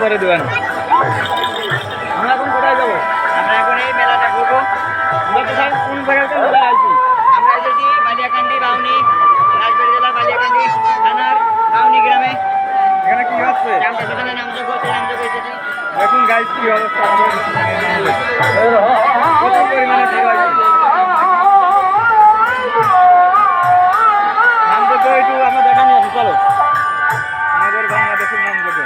পরে দেবেন। আমরা এখন কোথায় যাবো? আমরা এখন এই মেলাটা ঘুরবো। আমরা কোথায় কোন জায়গাতে মেলায় আছি? আমরা এসেছি বালিয়াকান্দি বাউনি, রাজবাড়ী জেলার বালিয়াকান্দি থানার বাউনি গ্রামে। এখানে কি হচ্ছে? গ্রাম প্রশাসনের নামযোগ্য এসেছি। দেখুন গাইস কি অবস্থা, প্রচুর পরিমাণে ভিড় হয়েছে। নামযোগ্য একটু আমরা দেখানো আছে, চলো আমাদের বাংলাদেশের নামযোগ্য।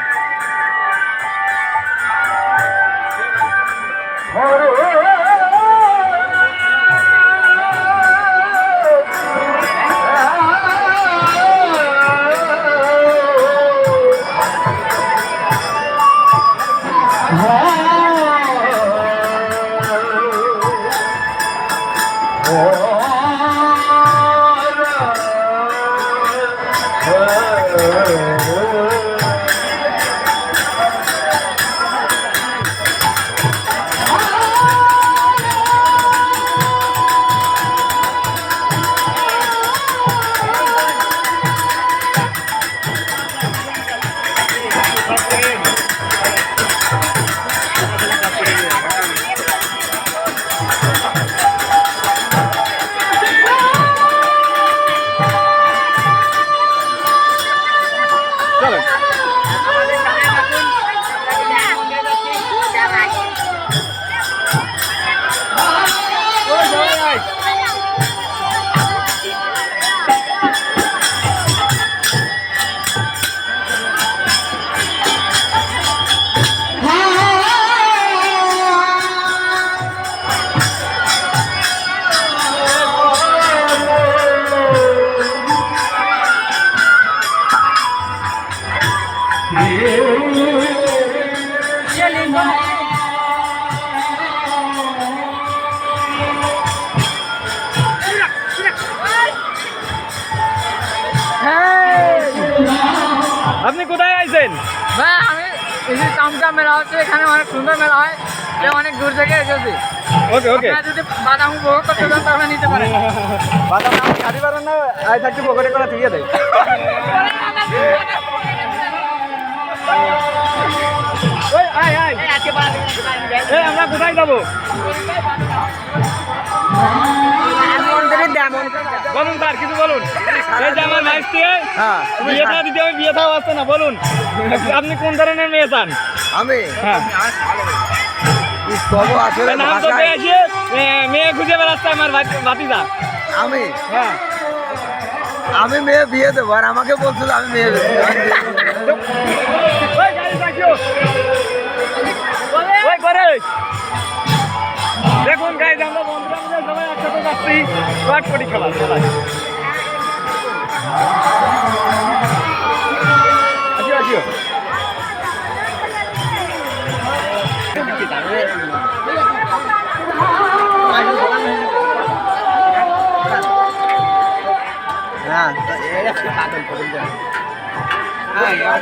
আপনি কোথায় আইছেন? ভাই আমি এই যে চামচা মেলা হচ্ছে, এখানে অনেক সুন্দর মেলা হয়, অনেক দূর থেকে এসেছি। ওকে ওকে, যদি বাদাম উপভোগ করতে চান তাহলে নিতে পারেন। বাদাম আপনি খাতে পারেন না, আই থাকতে পকেটে করে ঠিক আছে। আমরা কোথায় যাবো? বলুন স্যার, কিছু বলুন। এই যে আমার মাইক দিয়ে বিয়েটা দিতে হবে, বিয়েটাও আসছে না, বলুন আপনি কোন ধরনের মেয়ে চান? আমি হ্যাঁ নাম তো পেয়েছি, মেয়ে খুঁজে বেড়াচ্ছে আমার ভাতিজা। আমি হ্যাঁ আমি মেয়ে বিয়ে দেবো, আর আমাকে বলছিল আমি মেয়ে দেবো। দেখুন গাইজ, আমরা বন্ধুরা মিলে সবাই একসাথে যাচ্ছি চটপটি খেলা খেলা।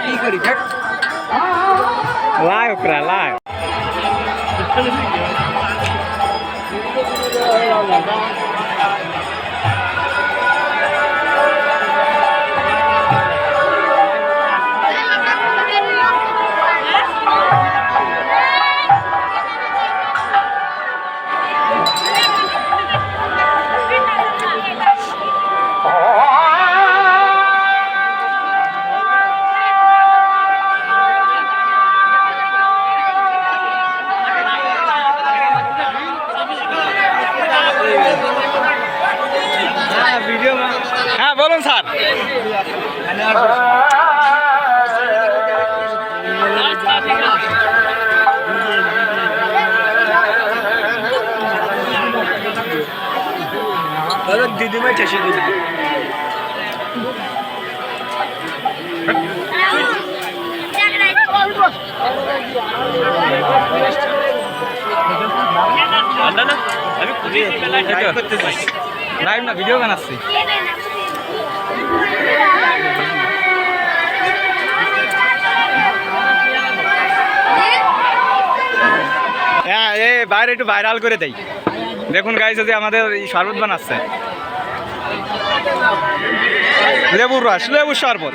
কি করি লাইভ ওকরা লাইভ। হ্যাঁ বলুন স্যার। দিদিমাই ঠেসে দিদি। লাইভ না, ভিডিও বানাচ্ছি। হ্যাঁ এই বাইরে একটু ভাইরাল করে দেই। দেখুন গাইস, যদি আমাদের শরবত বানাচ্ছে, লেবুর রস, লেবুর শরবত।